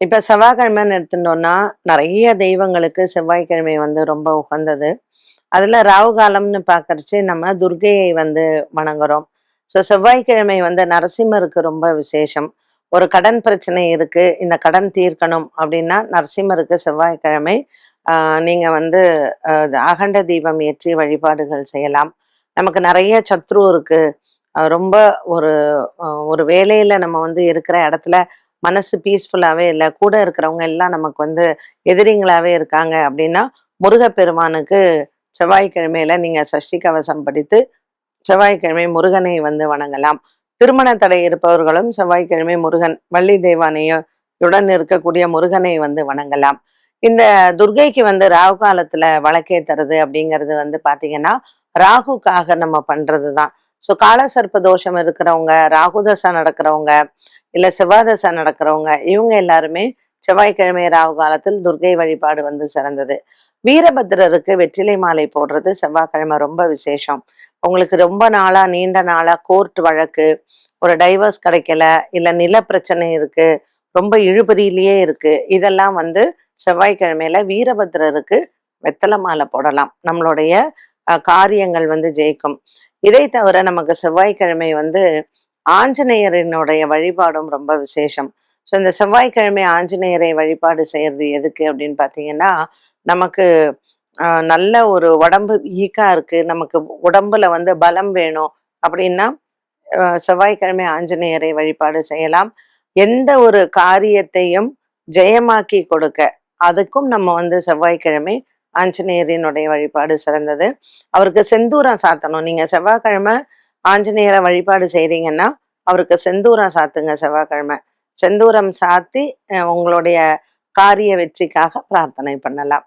இப்ப செவ்வாய்க்கிழமைன்னு எடுத்துட்டோம்னா, நெறைய தெய்வங்களுக்கு செவ்வாய்க்கிழமை வந்து ரொம்ப உகந்தது. அதுல ராகு காலம்னு பார்க்கறச்சு நம்ம துர்க்கையை வந்து வணங்குறோம். செவ்வாய்க்கிழமை வந்து நரசிம்மருக்கு ரொம்ப விசேஷம். ஒரு கடன் பிரச்சனை இருக்கு, இந்த கடன் தீர்க்கணும் அப்படின்னா, நரசிம்மருக்கு செவ்வாய்க்கிழமை ஆ நீங்க வந்து அகண்ட தீபம் ஏற்றி வழிபாடுகள் செய்யலாம். நமக்கு நெறைய சத்ரு இருக்கு. ரொம்ப ஒரு ஒரு வேலையில நம்ம வந்து இருக்கிற இடத்துல மனசு பீஸ்ஃபுல்லாவே இல்ல. கூட இருக்கிறவங்க எல்லாம் நமக்கு வந்து எதிரிங்களாவே இருக்காங்க அப்படின்னா, முருகப்பெருமானுக்கு செவ்வாய்க்கிழமையில நீங்க சஷ்டி கவசம் படித்து, செவ்வாய்க்கிழமை முருகனை வந்து வணங்கலாம். திருமண தடை இருப்பவர்களும் செவ்வாய்க்கிழமை முருகன், வள்ளி தெய்வானையுடன் இருக்கக்கூடிய முருகனை வந்து வணங்கலாம். இந்த துர்க்கைக்கு வந்து ராகு காலத்துல விளக்கேத்துறது அப்படிங்கிறது வந்து பாத்தீங்கன்னா, ராகுக்காக நம்ம பண்றதுதான். கால சர்ப்ப தோஷம் இருக்கிறவங்க, ராகு தசை நடக்கிறவங்க, இல்ல செவ்வாய் தசை நடக்கிறவங்க, இவங்க எல்லாருமே செவ்வாய்க்கிழமை ராகு காலத்தில் துர்க்கை வழிபாடு வந்து சிறந்தது. வீரபத்திரருக்கு வெற்றிலை மாலை போடுறது செவ்வாய்க்கிழமை ரொம்ப விசேஷம். உங்களுக்கு ரொம்ப நாளா நீண்ட நாளா கோர்ட் வழக்கு, ஒரு டைவர்ஸ் கிடைக்கல, இல்ல நில பிரச்சனை இருக்கு, ரொம்ப இழுபறியிலேயே இருக்கு. இதெல்லாம் வந்து செவ்வாய்க்கிழமையில வீரபத்திரருக்கு வெத்தலை மாலை போடலாம். நம்மளுடைய காரியங்கள் வந்து ஜெயிக்கும். இதை தவிர நமக்கு செவ்வாய்க்கிழமை வந்து ஆஞ்சநேயரினுடைய வழிபாடும் ரொம்ப விசேஷம். இந்த செவ்வாய்க்கிழமை ஆஞ்சநேயரை வழிபாடு செய்யறது எதுக்கு அப்படின்னு பார்த்தீங்கன்னா, நமக்கு நல்ல ஒரு உடம்பு வீக்கா இருக்கு, நமக்கு உடம்புல வந்து பலம் வேணும் அப்படின்னா, செவ்வாய்க்கிழமை ஆஞ்சநேயரை வழிபாடு செய்யலாம். எந்த ஒரு காரியத்தையும் ஜெயமாக்கி கொடுக்க, அதுக்கும் நம்ம வந்து செவ்வாய்க்கிழமை ஆஞ்சநேயரினுடைய வழிபாடு சிறந்தது. அவருக்கு செந்தூரம் சாத்தணும். நீங்க செவ்வாய்க்கிழமை ஆஞ்சநேயரை வழிபாடு செய்றீங்கன்னா, அவருக்கு செந்தூரம் சாத்துங்க செவ்வாய்க்கிழமை. செந்தூரம் சாத்தி உங்களுடைய காரிய வெற்றிக்காக பிரார்த்தனை பண்ணலாம்.